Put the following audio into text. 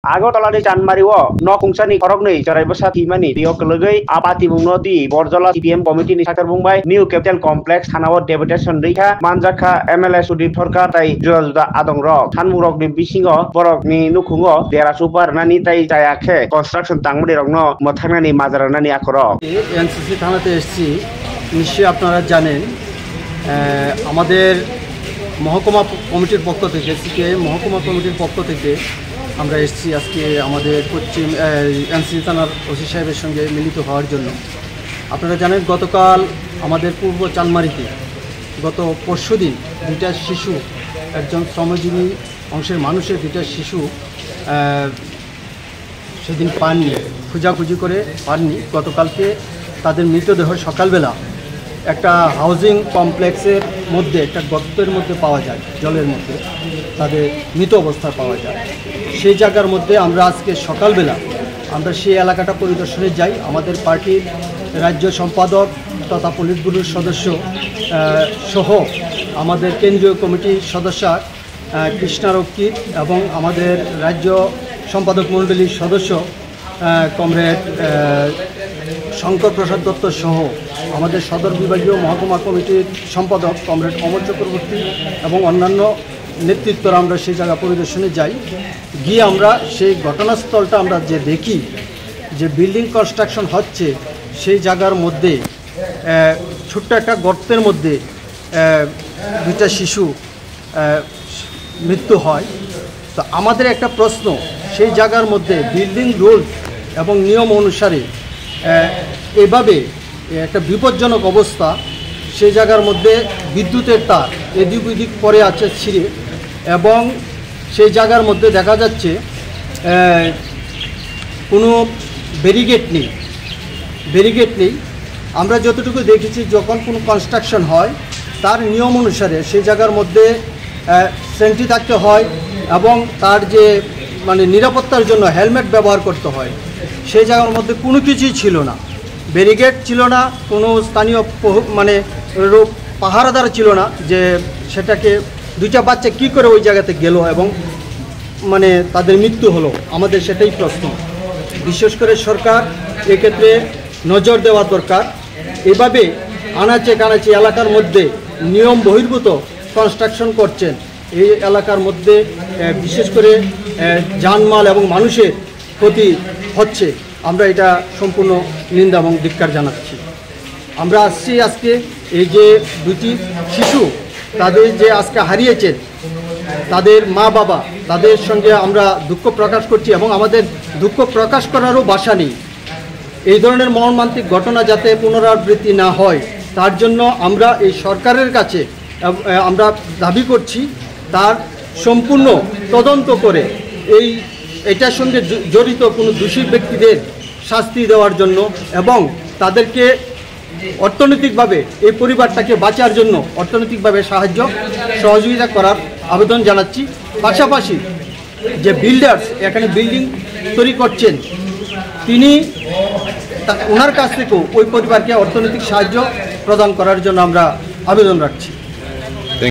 আগরতলাनि चानमारिओ नकुंसानि खरगनै जरायबसा थिमानि बेयाव गोलगै आपाति बुंनोदि बरजला सीपीएम कमिटिनि साकार बुंबाय निउ कैपिटल कम्प्लेक्स थानाव डेपुटेशन रैखा मानजाखा एमएलए सुदीप सरकार ताई जुदा जुदा आदं रक सानमुरकनि बिसिङो बरकनि नुखुङो देरा सुपार नानि ताई जायाखे कन्स्ट्राक्शन तांमनि रगनो मथांनानि माजारानानि आखरक एनसीसी थानाते एसছি নিশ্চয়ই আপনারা জানেন আমাদের মহকুমা কমিটির পক্ষ থেকে সিপিআইএম মহকুমা কমিটির পক্ষ থেকে আমরা এসেছি আজকে আমাদের পশ্চিম এনসিসি থানার ওসি সাহেবের সঙ্গে মিলিত হওয়ার জন্য। আপনারা জানেন গতকাল আমাদের পূর্ব চানমারিতে গত পরশুদিন দুইটা শিশু একজন শ্রমজীবী অংশের মানুষের দুইটা শিশু সেদিন পাননি, খোঁজাখুঁজি করে পাননি। গতকালকে তাদের মৃতদেহ সকালবেলা একটা হাউজিং কমপ্লেক্সের মধ্যে একটা গর্তের মধ্যে পাওয়া যায়, জলের মধ্যে তাদের মৃত অবস্থা পাওয়া যায়। সেই জায়গার মধ্যে আমরা আজকে সকালবেলা আমরা সেই এলাকাটা পরিদর্শনে যাই। আমাদের পার্টির রাজ্য সম্পাদক তথা পুলিশ ব্যুরোর সদস্য সহ আমাদের কেন্দ্রীয় কমিটির সদস্য কৃষ্ণা রক্ষিত এবং আমাদের রাজ্য সম্পাদক মণ্ডলীর সদস্য কমরেড শঙ্কর প্রসাদ দত্ত সহ আমাদের সদর বিভাগীয় মহকুমা কমিটির সম্পাদক কমরেড অমর চক্রবর্তী এবং অন্যান্য নেতৃত্বরা আমরা সেই জায়গা পরিদর্শনে যাই। গিয়ে আমরা সেই ঘটনাস্থলটা আমরা যে দেখি যে বিল্ডিং কনস্ট্রাকশন হচ্ছে সেই জায়গার মধ্যে ছোট্ট একটা গর্তের মধ্যে দুইটা শিশু মৃত্যু হয়। তো আমাদের একটা প্রশ্ন, সেই জায়গার মধ্যে বিল্ডিং রুলস এবং নিয়ম অনুসারে এভাবে একটা বিপজ্জনক অবস্থা, সেই জায়গার মধ্যে বিদ্যুতের তার এদিক ওদিক পড়ে আছে ছিঁড়ে, এবং সেই জায়গার মধ্যে দেখা যাচ্ছে কোনো ব্যারিকেড নেই। আমরা যতটুকু দেখেছি যখন কোনো কনস্ট্রাকশন হয় তার নিয়ম অনুসারে সেই জায়গার মধ্যে সেন্ট্রি থাকতে হয় এবং তার যে মানে নিরাপত্তার জন্য হেলমেট ব্যবহার করতে হয়। সেই জায়গার মধ্যে কোনো কিছুই ছিল না, ব্যারিকেড ছিল না, কোনো স্থানীয় মানে পাহারাদার ছিল না যে সেটাকে দুইটা বাচ্চা কী করে ওই জায়গাতে গেল এবং মানে তাদের মৃত্যু হলো। আমাদের সেটাই প্রশ্ন। বিশেষ করে সরকার এক্ষেত্রে নজর দেওয়া দরকার। এভাবে আনাচে কানাচে এলাকার মধ্যে নিয়ম বহির্ভূত কনস্ট্রাকশন করছেন, এই এলাকার মধ্যে বিশেষ করে জানমাল এবং মানুষের ক্ষতি হচ্ছে। আমরা এটা সম্পূর্ণ নিন্দা এবং ধিক্কার জানাচ্ছি। আমরা আসছি আজকে এই যে দুটি শিশু তাদের যে আজকে হারিয়েছেন তাদের মা বাবা, তাদের সঙ্গে আমরা দুঃখ প্রকাশ করছি এবং আমাদের দুঃখ প্রকাশ করারও ভাষা নেই। এই ধরনের মর্মান্তিক ঘটনা যাতে পুনরাবৃত্তি না হয় তার জন্য আমরা এই সরকারের কাছে আমরা দাবি করছি তার সম্পূর্ণ তদন্ত করে এটার সঙ্গে জড়িত কোনো দোষী ব্যক্তিদের শাস্তি দেওয়ার জন্য এবং তাদেরকে অর্থনৈতিকভাবে এই পরিবারটাকে বাঁচার জন্য অর্থনৈতিকভাবে সহযোগিতা করার আবেদন জানাচ্ছি। পাশাপাশি যে বিল্ডার্স এখানে বিল্ডিং তৈরি করছেন তিনি ওনার কাছ থেকেও ওই পরিবারকে অর্থনৈতিক সাহায্য প্রদান করার জন্য আমরা আবেদন রাখছি।